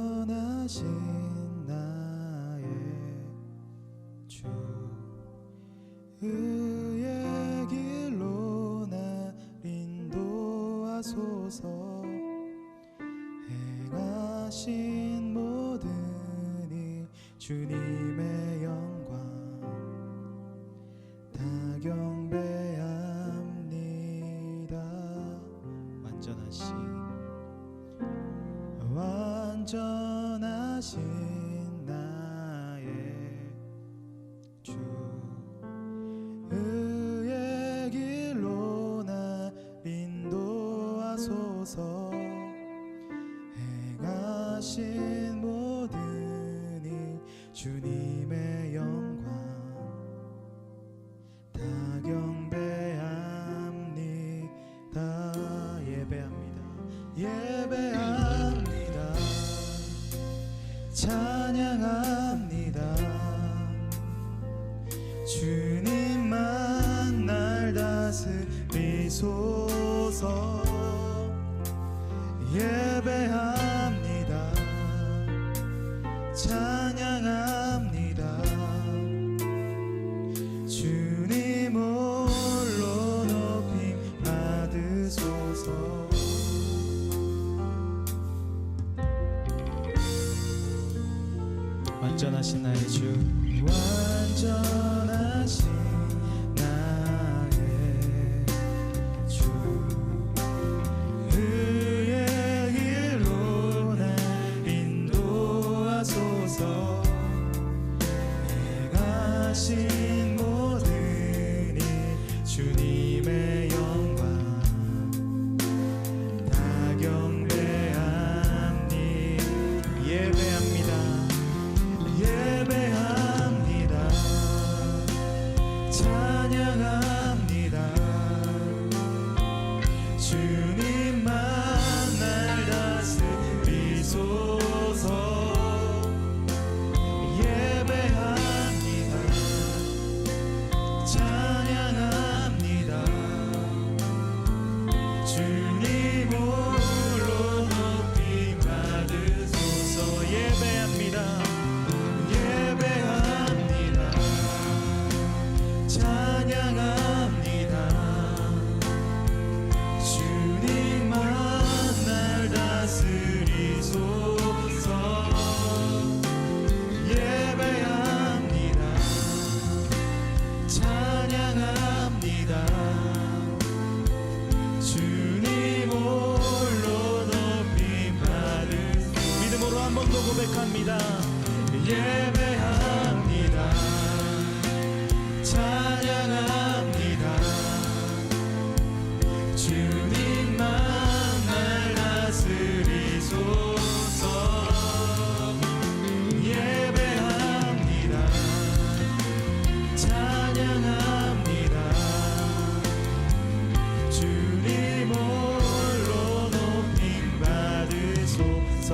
완전하신 나의 주 의의 길로 나 인도하소서. 행하신 모든 일 주님의 영광 다 경배합니다. 완전하신 나의 주 의의 길로 나 인도하소서. 행하신 모든 일 주님의 영광 다 경배합니다. 예배합니다. 찬양합니다. 주님만 날 다스리소서. 예배합니다. 찬양합니다. 주님 홀로 높임 받으소서. 완전하신 나의 주 완전하신 나의 주 의의 길로 날 인도하소서. 행하신 모든 일 주님의 영광 다 경배합니다. 예배합니다. 찬양합니다. 주님만 날 다스리소서. 예배합니다. 찬양합니다. 주님 홀로 높임 받으소서. 예배합니다. 찬양합니다. 주님만 날 다스리소서. 예배합니다. 찬양합니다. 주님 홀로 높임 받으소서. 믿음으로 한 번 더 고백합니다. 예배합니다. 찬양합니다. 주님만 날 다스리소서. 예배합니다. 찬양합니다. 주님 홀로 높임 받으소서.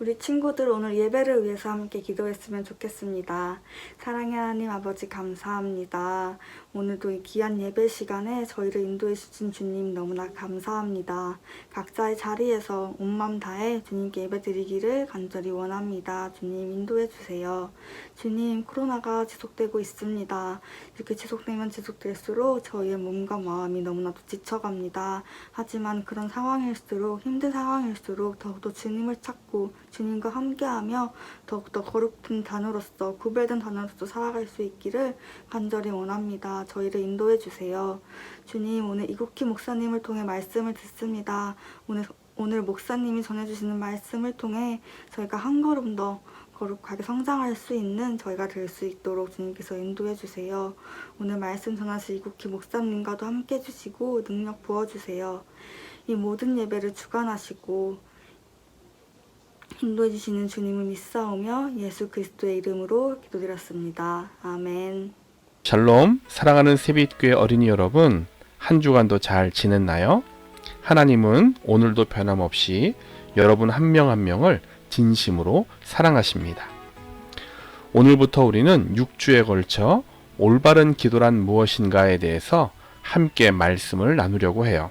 우리 친구들 오늘 예배를 위해서 함께 기도했으면 좋겠습니다. 사랑의 하나님 아버지 감사합니다. 오늘도 이 귀한 예배 시간에 저희를 인도해 주신 주님 너무나 감사합니다. 각자의 자리에서 온 마음 다해 주님께 예배 드리기를 간절히 원합니다. 주님 인도해 주세요. 주님 코로나가 지속되고 있습니다. 이렇게 지속되면 지속될수록 저희의 몸과 마음이 너무나도 지쳐갑니다. 하지만 그런 상황일수록 힘든 상황일수록 더욱더 주님을 찾고 주님과 함께하며 더욱더 거룩한 단으로서 구별된 단으로서 살아갈 수 있기를 간절히 원합니다. 저희를 인도해 주세요. 주님 오늘 이국희 목사님을 통해 말씀을 듣습니다. 오늘 목사님이 전해주시는 말씀을 통해 저희가 한 걸음 더 거룩하게 성장할 수 있는 저희가 될 수 있도록 주님께서 인도해 주세요. 오늘 말씀 전하실 이국희 목사님과도 함께 해주시고 능력 부어주세요. 이 모든 예배를 주관하시고 인도해 주시는 주님을 믿사오며 예수 그리스도의 이름으로 기도드렸습니다. 아멘. 샬롬, 사랑하는 세빛교회 어린이 여러분, 한 주간도 잘 지냈나요? 하나님은 오늘도 변함없이 여러분 한 명 한 명을 진심으로 사랑하십니다. 오늘부터 우리는 6주에 걸쳐 올바른 기도란 무엇인가에 대해서 함께 말씀을 나누려고 해요.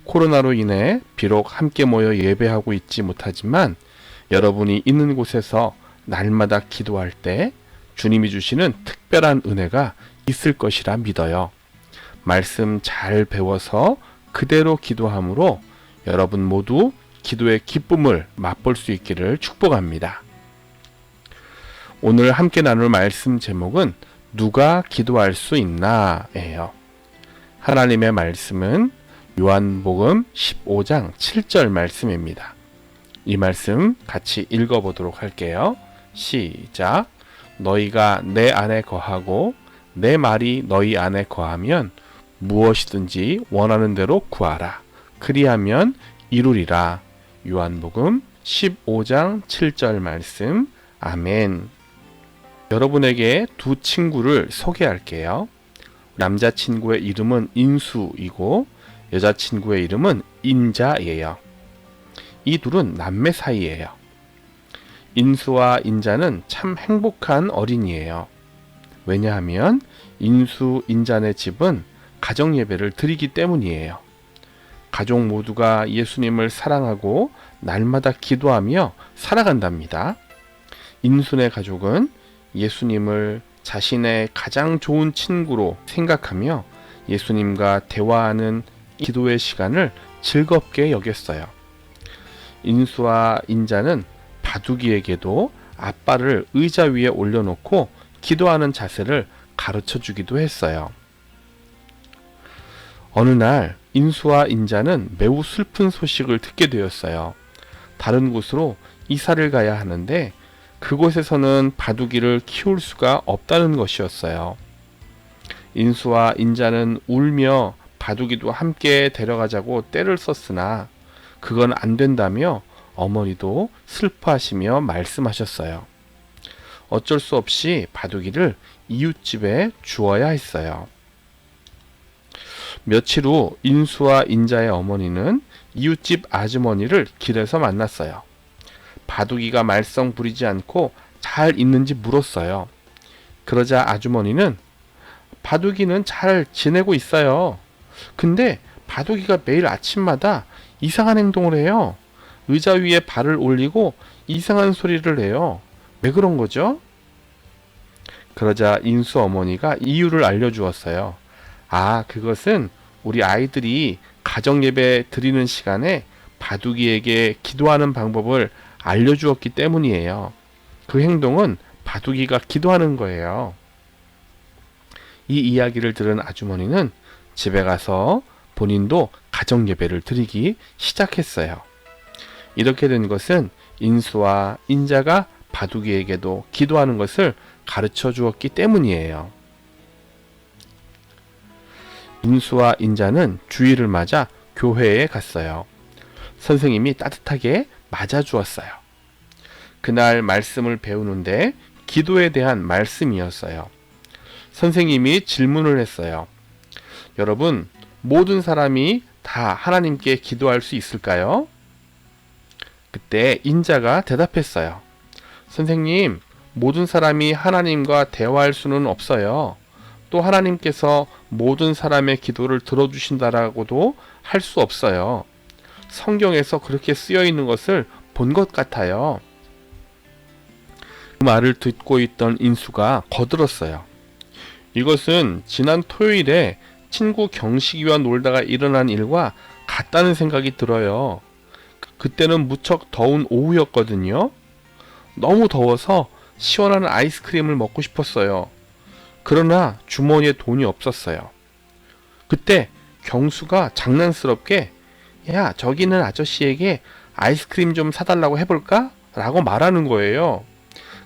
코로나로 인해 비록 함께 모여 예배하고 있지 못하지만 여러분이 있는 곳에서 날마다 기도할 때 주님이 주시는 특별한 은혜가 있을 것이라 믿어요. 말씀 잘 배워서 그대로 기도함으로 여러분 모두 기도의 기쁨을 맛볼 수 있기를 축복합니다. 오늘 함께 나눌 말씀 제목은 누가 기도할 수 있나 예요. 하나님의 말씀은 요한복음 15장 7절 말씀입니다. 이 말씀 같이 읽어보도록 할게요. 시작. 너희가 내 안에 거하고 내 말이 너희 안에 거하면 무엇이든지 원하는 대로 구하라. 그리하면 이루리라. 요한복음 15장 7절 말씀. 아멘. 여러분에게 두 친구를 소개할게요. 남자친구의 이름은 인수이고 여자친구의 이름은 인자예요. 이 둘은 남매 사이예요. 인수와 인자는 참 행복한 어린이에요. 왜냐하면 인수, 인자네 집은 가정예배를 드리기 때문이에요. 가족 모두가 예수님을 사랑하고 날마다 기도하며 살아간답니다. 인수네 가족은 예수님을 자신의 가장 좋은 친구로 생각하며 예수님과 대화하는 기도의 시간을 즐겁게 여겼어요. 인수와 인자는 바둑이에게도 아빠를 의자 위에 올려놓고 기도하는 자세를 가르쳐 주기도 했어요. 어느 날 인수와 인자는 매우 슬픈 소식을 듣게 되었어요. 다른 곳으로 이사를 가야 하는데 그곳에서는 바둑이를 키울 수가 없다는 것이었어요. 인수와 인자는 울며 바둑이도 함께 데려가자고 떼를 썼으나 그건 안 된다며 어머니도 슬퍼하시며 말씀하셨어요. 어쩔 수 없이 바둑이를 이웃집에 주어야 했어요. 며칠 후 인수와 인자의 어머니는 이웃집 아주머니를 길에서 만났어요. 바둑이가 말썽 부리지 않고 잘 있는지 물었어요. 그러자 아주머니는 바둑이는 잘 지내고 있어요. 근데 바둑이가 매일 아침마다 이상한 행동을 해요. 의자 위에 발을 올리고 이상한 소리를 내요. 왜 그런 거죠? 그러자 인수 어머니가 이유를 알려주었어요. 아, 그것은 우리 아이들이 가정예배 드리는 시간에 바둑이에게 기도하는 방법을 알려주었기 때문이에요. 그 행동은 바둑이가 기도하는 거예요. 이 이야기를 들은 아주머니는 집에 가서 본인도 가정예배를 드리기 시작했어요. 이렇게 된 것은 인수와 인자가 바둑이에게도 기도하는 것을 가르쳐 주었기 때문이에요. 인수와 인자는 주일을 맞아 교회에 갔어요. 선생님이 따뜻하게 맞아주었어요. 그날 말씀을 배우는데 기도에 대한 말씀이었어요. 선생님이 질문을 했어요. 여러분, 모든 사람이 다 하나님께 기도할 수 있을까요? 그때 인자가 대답했어요. 선생님, 모든 사람이 하나님과 대화할 수는 없어요. 또 하나님께서 모든 사람의 기도를 들어주신다라고도 할 수 없어요. 성경에서 그렇게 쓰여 있는 것을 본 것 같아요. 그 말을 듣고 있던 인수가 거들었어요. 이것은 지난 토요일에 친구 경식이와 놀다가 일어난 일과 같다는 생각이 들어요. 그때는 무척 더운 오후였거든요. 너무 더워서 시원한 아이스크림을 먹고 싶었어요. 그러나 주머니에 돈이 없었어요. 그때 경수가 장난스럽게 야, 저기 있는 아저씨에게 아이스크림 좀 사달라고 해볼까? 라고 말하는 거예요.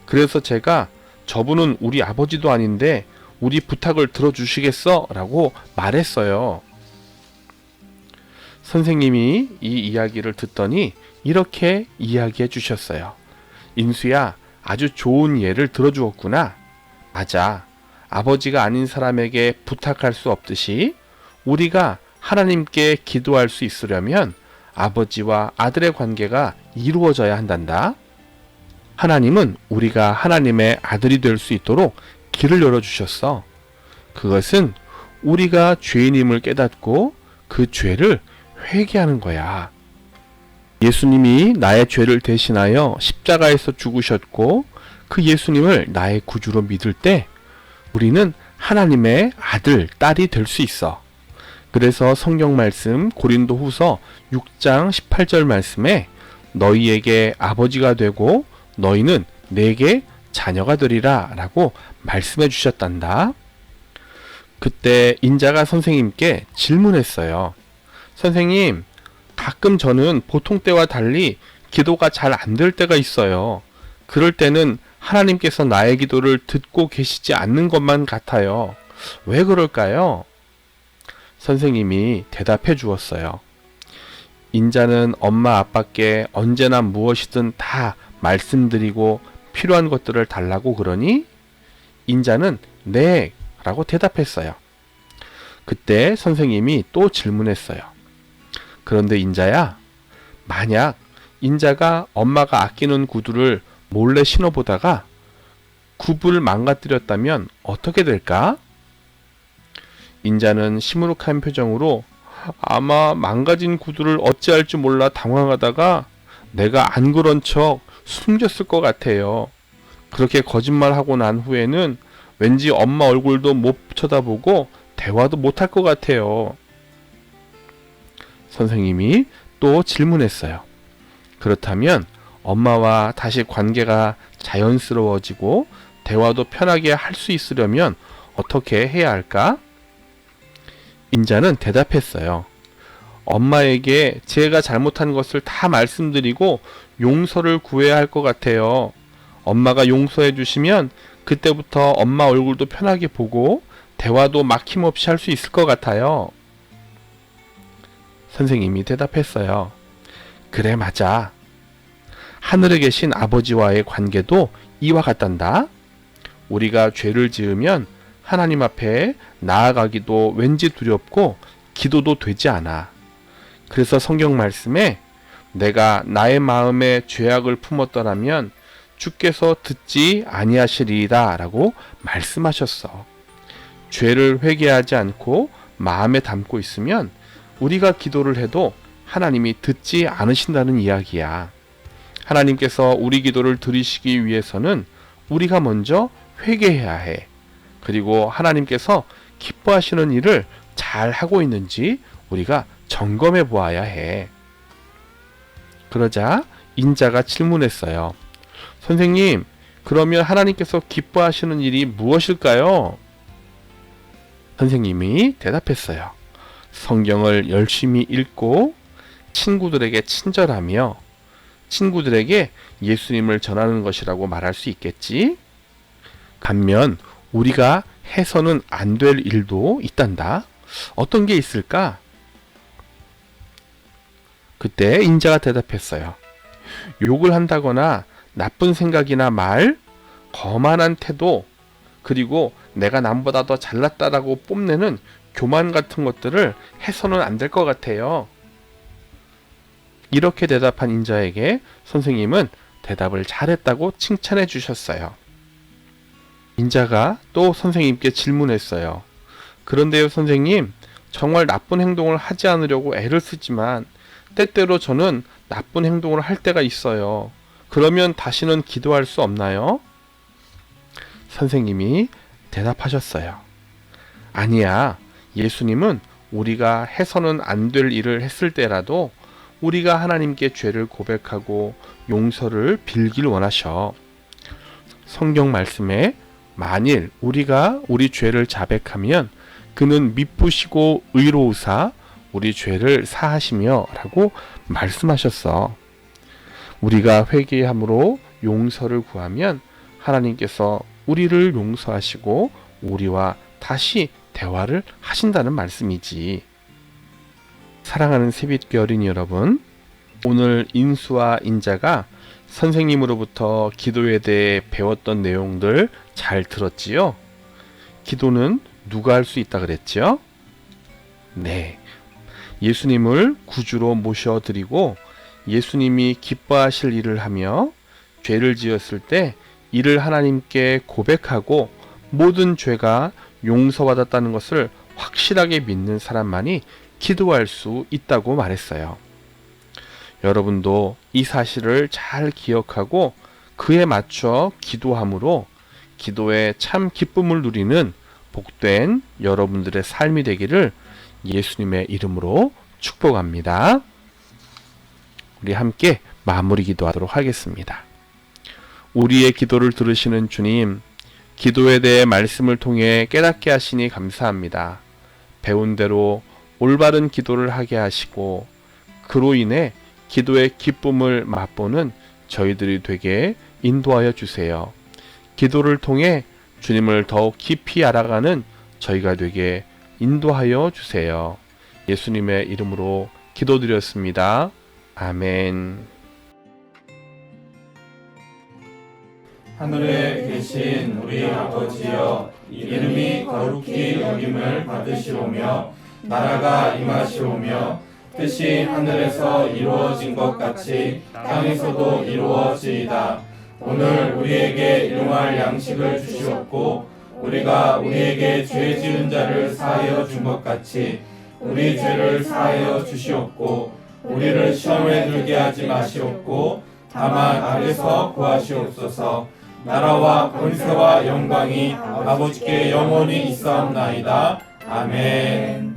그래서 제가 저분은 우리 아버지도 아닌데 우리 부탁을 들어주시겠어? 라고 말했어요. 선생님이 이 이야기를 듣더니 이렇게 이야기해 주셨어요. 인수야, 아주 좋은 예를 들어주었구나. 맞아. 아버지가 아닌 사람에게 부탁할 수 없듯이 우리가 하나님께 기도할 수 있으려면 아버지와 아들의 관계가 이루어져야 한단다. 하나님은 우리가 하나님의 아들이 될 수 있도록 길을 열어주셨어. 그것은 우리가 죄인임을 깨닫고 그 죄를 회개하는 거야. 예수님이 나의 죄를 대신하여 십자가에서 죽으셨고 그 예수님을 나의 구주로 믿을 때 우리는 하나님의 아들, 딸이 될 수 있어. 그래서 성경 말씀 고린도 후서 6장 18절 말씀에 너희에게 아버지가 되고 너희는 내게 자녀가 되리라 라고 말씀해 주셨단다. 그때 인자가 선생님께 질문했어요. 선생님, 가끔 저는 보통 때와 달리 기도가 잘 안 될 때가 있어요. 그럴 때는 하나님께서 나의 기도를 듣고 계시지 않는 것만 같아요. 왜 그럴까요? 선생님이 대답해 주었어요. 인자는 엄마 아빠께 언제나 무엇이든 다 말씀드리고 필요한 것들을 달라고 그러니 인자는 네 라고 대답했어요. 그때 선생님이 또 질문했어요. 그런데 인자야, 만약 인자가 엄마가 아끼는 구두를 몰래 신어보다가 굽을 망가뜨렸다면 어떻게 될까? 인자는 시무룩한 표정으로 아마 망가진 구두를 어찌할 줄 몰라 당황하다가 내가 안 그런 척 숨겼을 것 같아요. 그렇게 거짓말하고 난 후에는 왠지 엄마 얼굴도 못 쳐다보고 대화도 못할 것 같아요. 선생님이 또 질문했어요. 그렇다면 엄마와 다시 관계가 자연스러워지고 대화도 편하게 할 수 있으려면 어떻게 해야 할까? 인자는 대답했어요. 엄마에게 제가 잘못한 것을 다 말씀드리고 용서를 구해야 할 것 같아요. 엄마가 용서해 주시면 그때부터 엄마 얼굴도 편하게 보고 대화도 막힘없이 할 수 있을 것 같아요. 선생님이 대답했어요. 그래, 맞아. 하늘에 계신 아버지와의 관계도 이와 같단다. 우리가 죄를 지으면 하나님 앞에 나아가기도 왠지 두렵고 기도도 되지 않아. 그래서 성경 말씀에 내가 나의 마음에 죄악을 품었더라면 주께서 듣지 아니하시리이다 라고 말씀하셨어. 죄를 회개하지 않고 마음에 담고 있으면 우리가 기도를 해도 하나님이 듣지 않으신다는 이야기야. 하나님께서 우리 기도를 들으시기 위해서는 우리가 먼저 회개해야 해. 그리고 하나님께서 기뻐하시는 일을 잘 하고 있는지 우리가 점검해 보아야 해. 그러자 인자가 질문했어요. 선생님, 그러면 하나님께서 기뻐하시는 일이 무엇일까요? 선생님이 대답했어요. 성경을 열심히 읽고 친구들에게 친절하며 친구들에게 예수님을 전하는 것이라고 말할 수 있겠지? 반면 우리가 해서는 안 될 일도 있단다. 어떤 게 있을까? 그때 인자가 대답했어요. 욕을 한다거나 나쁜 생각이나 말, 거만한 태도, 그리고 내가 남보다 더 잘났다라고 뽐내는 교만 같은 것들을 해서는 안 될 것 같아요. 이렇게 대답한 인자에게 선생님은 대답을 잘했다고 칭찬해 주셨어요. 인자가 또 선생님께 질문했어요. 그런데요, 선생님, 정말 나쁜 행동을 하지 않으려고 애를 쓰지만 때때로 저는 나쁜 행동을 할 때가 있어요. 그러면 다시는 기도할 수 없나요? 선생님이 대답하셨어요. 아니야. 예수님은 우리가 해서는 안 될 일을 했을 때라도 우리가 하나님께 죄를 고백하고 용서를 빌길 원하셔. 성경 말씀에 만일 우리가 우리 죄를 자백하면 그는 미쁘시고 의로우사 우리 죄를 사하시며 라고 말씀하셨어. 우리가 회개함으로 용서를 구하면 하나님께서 우리를 용서하시고 우리와 다시 대화를 하신다는 말씀이지. 사랑하는 새빛교 어린이 여러분, 오늘 인수와 인자가 선생님으로부터 기도에 대해 배웠던 내용들 잘 들었지요? 기도는 누가 할 수 있다 그랬죠? 네, 예수님을 구주로 모셔드리고 예수님이 기뻐하실 일을 하며 죄를 지었을 때 이를 하나님께 고백하고 모든 죄가 용서받았다는 것을 확실하게 믿는 사람만이 기도할 수 있다고 말했어요. 여러분도 이 사실을 잘 기억하고 그에 맞춰 기도함으로 기도의 참 기쁨을 누리는 복된 여러분들의 삶이 되기를 예수님의 이름으로 축복합니다. 우리 함께 마무리 기도하도록 하겠습니다. 우리의 기도를 들으시는 주님, 기도에 대해 말씀을 통해 깨닫게 하시니 감사합니다. 배운 대로 올바른 기도를 하게 하시고 그로 인해 기도의 기쁨을 맛보는 저희들이 되게 인도하여 주세요. 기도를 통해 주님을 더욱 깊이 알아가는 저희가 되게 인도하여 주세요. 예수님의 이름으로 기도드렸습니다. 아멘. 하늘에 계신 우리 아버지여, 이름이 거룩히 여김을 받으시오며 나라가 임하시오며 뜻이 하늘에서 이루어진 것 같이 땅에서도 이루어지이다. 오늘 우리에게 일용할 양식을 주시옵고 우리가 우리에게 죄 지은 자를 사하여 준 것 같이 우리 죄를 사하여 주시옵고 우리를 시험에 들게 하지 마시옵고 다만 악에서 구하시옵소서. 나라와 권세와 영광이 아버지께 영원히 있사옵나이다. 아멘.